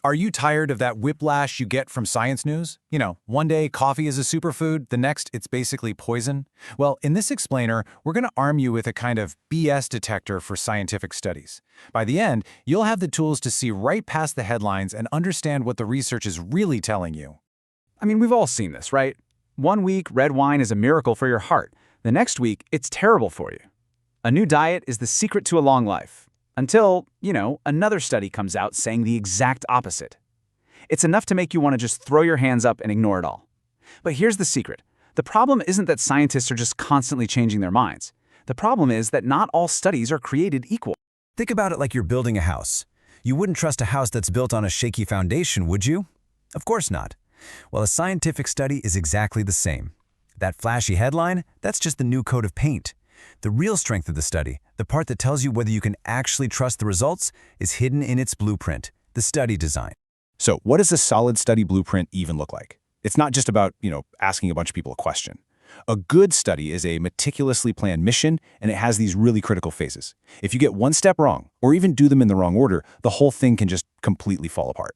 Are you tired of that whiplash you get from science news? One day coffee is a superfood, the next it's basically poison. Well, in this explainer, we're going to arm you with a kind of BS detector for scientific studies. By the end, you'll have the tools to see right past the headlines and understand what the research is really telling you. I mean, we've all seen this, right? One week, red wine is a miracle for your heart. The next week, it's terrible for you. A new diet is the secret to a long life. Until, another study comes out saying the exact opposite. It's enough to make you want to just throw your hands up and ignore it all. But here's the secret. The problem isn't that scientists are just constantly changing their minds. The problem is that not all studies are created equal. Think about it like you're building a house. You wouldn't trust a house that's built on a shaky foundation, would you? Of course not. Well, a scientific study is exactly the same. That flashy headline, that's just the new coat of paint. The real strength of the study, the part that tells you whether you can actually trust the results, is hidden in its blueprint, the study design. So what does a solid study blueprint even look like? It's not just about, asking a bunch of people a question. A good study is a meticulously planned mission, and it has these really critical phases. If you get one step wrong, or even do them in the wrong order, the whole thing can just completely fall apart.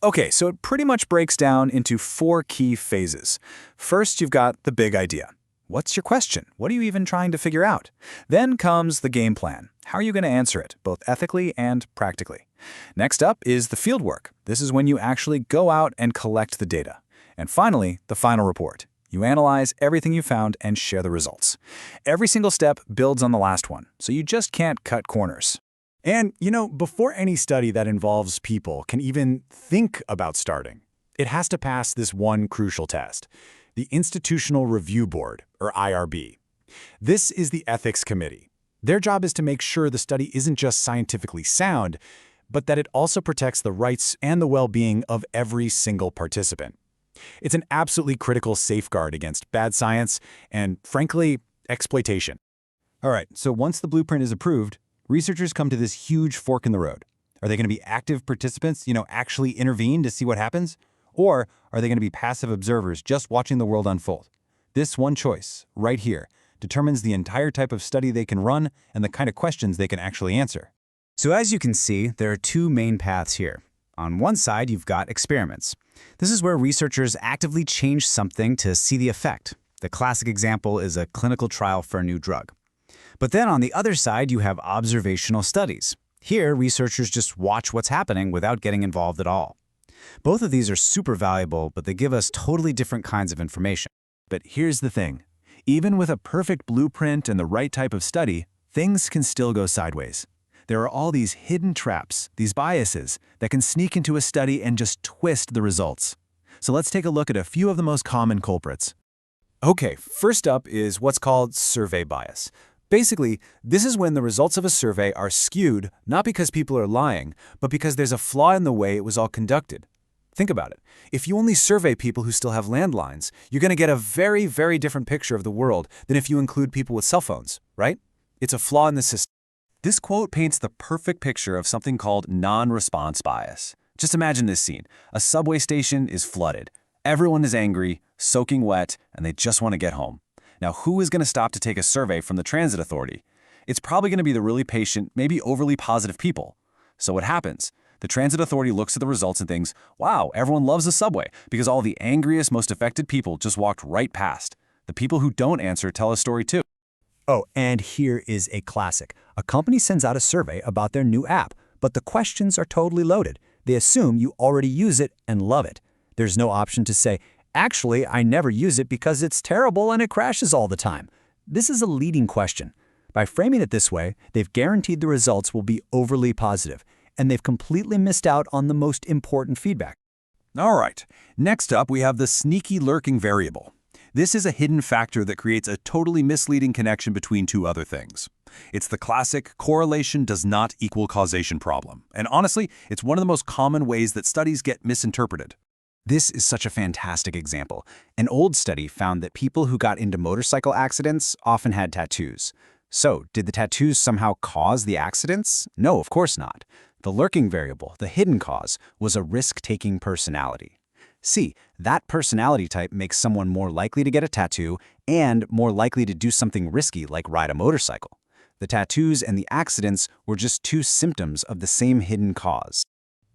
Okay, so it pretty much breaks down into 4 key phases. First, you've got the big idea. What's your question? What are you even trying to figure out? Then comes the game plan. How are you going to answer it, both ethically and practically? Next up is the field work. This is when you actually go out and collect the data. And finally, the final report. You analyze everything you found and share the results. Every single step builds on the last one, so you just can't cut corners. And, before any study that involves people can even think about starting, it has to pass this one crucial test. The Institutional Review Board, or IRB. This is the ethics committee. Their job is to make sure the study isn't just scientifically sound, but that it also protects the rights and the well-being of every single participant. It's an absolutely critical safeguard against bad science and, frankly, exploitation. All right, so once the blueprint is approved, researchers come to this huge fork in the road. Are they going to be active participants, actually intervene to see what happens? Or are they going to be passive observers just watching the world unfold? This one choice, right here, determines the entire type of study they can run and the kind of questions they can actually answer. So as you can see, there are 2 main paths here. On one side, you've got experiments. This is where researchers actively change something to see the effect. The classic example is a clinical trial for a new drug. But then on the other side, you have observational studies. Here, researchers just watch what's happening without getting involved at all. Both of these are super valuable, but they give us totally different kinds of information. But here's the thing. Even with a perfect blueprint and the right type of study, things can still go sideways. There are all these hidden traps, these biases, that can sneak into a study and just twist the results. So let's take a look at a few of the most common culprits. Okay, first up is what's called survey bias. Basically, this is when the results of a survey are skewed, not because people are lying, but because there's a flaw in the way it was all conducted. Think about it. If you only survey people who still have landlines, you're going to get a very, very different picture of the world than if you include people with cell phones, right? It's a flaw in the system. This quote paints the perfect picture of something called non-response bias. Just imagine this scene. A subway station is flooded. Everyone is angry, soaking wet, and they just want to get home. Now, who is going to stop to take a survey from the transit authority? It's probably going to be the really patient, maybe overly positive people. So what happens? The transit authority looks at the results and thinks, wow, everyone loves the subway because all the angriest, most affected people just walked right past. The people who don't answer tell a story too. Oh, and here is a classic. A company sends out a survey about their new app, but the questions are totally loaded. They assume you already use it and love it. There's no option to say, actually, I never use it because it's terrible and it crashes all the time. This is a leading question. By framing it this way, they've guaranteed the results will be overly positive, and they've completely missed out on the most important feedback. All right, next up we have the sneaky lurking variable. This is a hidden factor that creates a totally misleading connection between 2 other things. It's the classic correlation does not equal causation problem. And honestly, it's one of the most common ways that studies get misinterpreted. This is such a fantastic example. An old study found that people who got into motorcycle accidents often had tattoos. So, did the tattoos somehow cause the accidents? No, of course not. The lurking variable, the hidden cause, was a risk-taking personality. See, that personality type makes someone more likely to get a tattoo and more likely to do something risky like ride a motorcycle. The tattoos and the accidents were just 2 symptoms of the same hidden cause.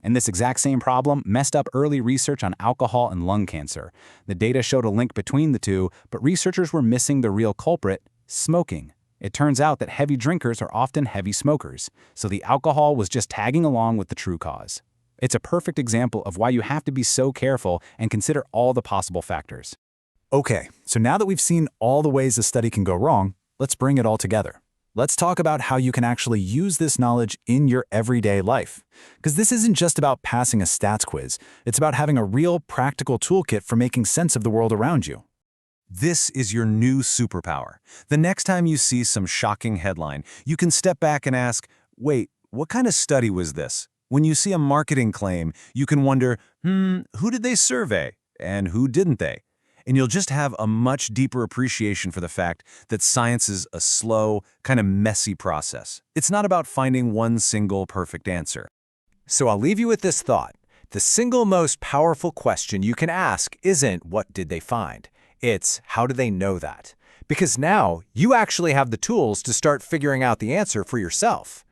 And this exact same problem messed up early research on alcohol and lung cancer. The data showed a link between the two, but researchers were missing the real culprit: smoking. It turns out that heavy drinkers are often heavy smokers, so the alcohol was just tagging along with the true cause. It's a perfect example of why you have to be so careful and consider all the possible factors. Okay, so now that we've seen all the ways a study can go wrong, let's bring it all together. Let's talk about how you can actually use this knowledge in your everyday life. Because this isn't just about passing a stats quiz, it's about having a real practical toolkit for making sense of the world around you. This is your new superpower. The next time you see some shocking headline, you can step back and ask, wait, what kind of study was this? When you see a marketing claim, you can wonder, who did they survey? And who didn't they? And you'll just have a much deeper appreciation for the fact that science is a slow, kind of messy process. It's not about finding one single perfect answer. So I'll leave you with this thought. The single most powerful question you can ask isn't what did they find? It's how do they know that? Because now you actually have the tools to start figuring out the answer for yourself.